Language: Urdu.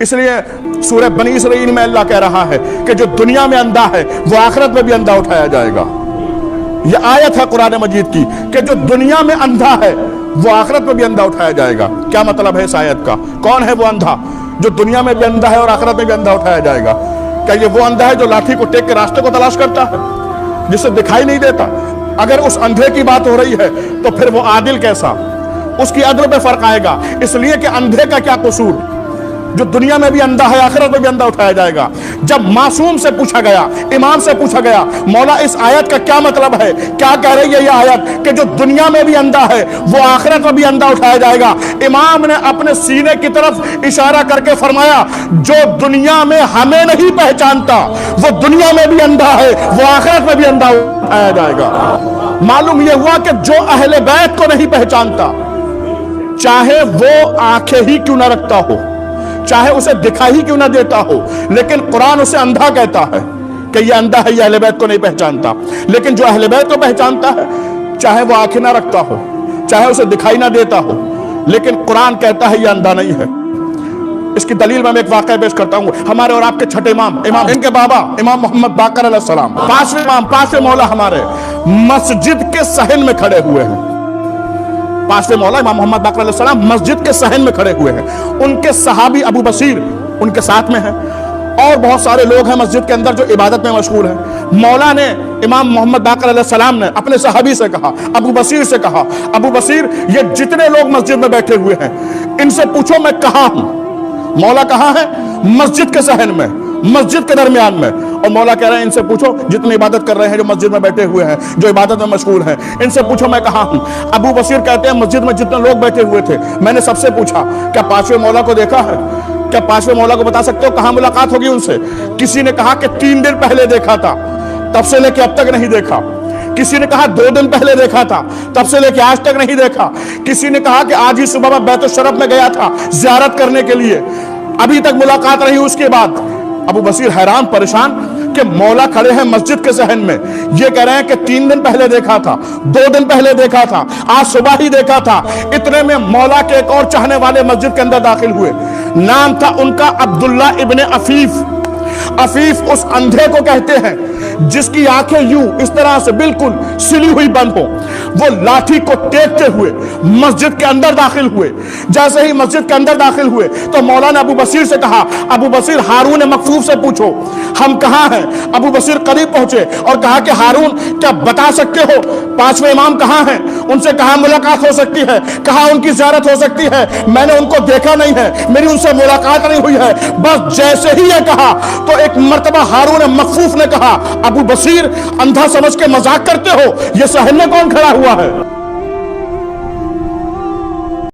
اس لیے سورہ بنی اسرائیل میں اللہ کہہ رہا ہے کہ جو دنیا میں اندھا ہے وہ آخرت میں بھی اندھا اٹھایا جائے گا. یہ آیت ہے قرآن مجید کی کہ جو دنیا میں اندھا ہے وہ آخرت میں بھی اندھا اٹھایا جائے گا. کیا مطلب ہے اس آیت کا؟ کون ہے وہ اندھا جو دنیا میں بھی اندھا ہے اور آخرت میں بھی اندھا اٹھایا جائے گا؟ کیا یہ وہ اندھا ہے جو لاٹھی کو ٹیک کے راستے کو تلاش کرتا ہے، جسے دکھائی نہیں دیتا؟ اگر اس اندھے کی بات ہو رہی ہے تو پھر وہ عادل کیسا؟ اس کی عدل پہ فرق آئے گا. اس لیے کہ اندھے کا کیا قصور؟ جو دنیا میں بھی اندھا ہے آخرت میں بھی اندھا اٹھایا جائے گا. جب معصوم سے پوچھا گیا، امام سے پوچھا گیا، مولا اس آیت کا کیا مطلب ہے، کیا کہہ رہی ہے یہ آیت کہ جو دنیا میں بھی اندھا ہے وہ آخرت میں بھی اندھا اٹھایا جائے گا؟ امام نے اپنے سینے کی طرف اشارہ کر کے فرمایا جو دنیا میں ہمیں نہیں پہچانتا وہ دنیا میں بھی اندھا ہے، وہ آخرت میں بھی اندھا اٹھایا جائے گا. معلوم یہ ہوا کہ جو اہل بیت کو نہیں پہچانتا، چاہے وہ آنکھیں ہی کیوں نہ رکھتا ہو، چاہے اسے دکھائی کیوں نہ دیتا ہو، لیکن قرآن اسے اندھا کہتا ہے کہ یہ اندھا ہے، یہ اہل بیت کو نہیں پہچانتا. لیکن جو اہل بیت کو پہچانتا ہے، چاہے وہ آنکھیں نہ رکھتا ہو، چاہے اسے دکھائی نہ دیتا ہو، لیکن قرآن کہتا ہے یہ اندھا نہیں ہے. اس کی دلیل میں ایک واقعہ پیش کرتا ہوں. ہمارے اور آپ کے چھٹے امام ان کے بابا امام محمد باقر علیہ السلام، پانچویں امام، پانچویں مولا ہمارے مسجد کے صحن میں کھڑے ہوئے ہیں. پانچویں مولا امام محمد باقر علیہ السلام مسجد کے صحن میں کھڑے ہوئے ہیں. ان کے صحابی ابو بصیر ان کے ساتھ میں ہیں، اور بہت سارے لوگ ہیں مسجد کے اندر جو عبادت میں مشغول ہیں. مولا نے امام محمد باقر علیہ السلام نے اپنے صحابی سے کہا، ابو بصیر سے کہا، ابو بصیر یہ جتنے لوگ مسجد میں بیٹھے ہوئے ہیں ان سے پوچھو میں کہاں ہوں. مولا کہاں ہے؟ مسجد کے صحن میں، مسجد کے درمیان میں. اور مولا کہہ رہے ہیں ان سے پوچھو جتنے عبادت کر رہے ہیں، جو مسجد میں بیٹھے ہوئے ہیں، جو عبادت میں مشغول ہیں، ان سے پوچھو میں کہاں ہوں. ابو بصیر کہتے ہیں مسجد میں جتنے لوگ بیٹھے ہوئے تھے میں نے سب سے پوچھا کیا پانچویں مولا کو دیکھا ہے؟ کیا پانچویں مولا کو بتا سکتے ہو کہاں ملاقات ہوگی ان سے؟ کسی نے کہا کہ 3 دن پہلے دیکھا تھا، تب سے لے کے اب تک نہیں دیکھا. کسی نے کہا 2 دن پہلے دیکھا تھا، تب سے لے کے آج تک نہیں دیکھا. کسی نے کہا کہ آج ہی صبح میں بیت الشرف میں گیا تھا زیارت کرنے کے لیے، ابھی تک ملاقات رہی اس کے بعد. ابو بصیر حیران پریشان کہ مولا کھڑے ہیں مسجد کے صحن میں، یہ کہہ رہے ہیں کہ 3 دن پہلے دیکھا تھا، 2 دن پہلے دیکھا تھا، آج صبح ہی دیکھا تھا. اتنے میں مولا کے ایک اور چاہنے والے مسجد کے اندر داخل ہوئے. نام تھا ان کا عبداللہ ابن عفیف. عفیف اس اندھے کو کہتے ہیں جس کی آنکھیں یوں اس طرح سے بالکل سلی ہوئی بند ہو. وہ لاٹھی کو ٹیکتے ہوئے مسجد کے اندر داخل ہوئے. جیسے ہی مسجد کے اندر داخل ہوئے تو مولا نے ابو بصیر سے کہا، ابو بصیر ہارون مکفوف سے پوچھو ہم کہاں ہیں. ابو بصیر قریب پہنچے اور کہا کہ ہارون کیا بتا سکتے ہو پانچویں امام کہاں ہیں؟ ان سے کہا ملاقات ہو سکتی ہے، کہا ان کی زیارت ہو سکتی ہے، میں نے ان کو دیکھا نہیں ہے، میری ان سے ملاقات نہیں ہوئی ہے. بس جیسے ہی یہ کہا تو ایک مرتبہ ہارون مکفوف نے کہا ابو بصیر اندھا سمجھ کے مذاق کرتے ہو، یہ صحن میں کون کھڑا ہوا ہے؟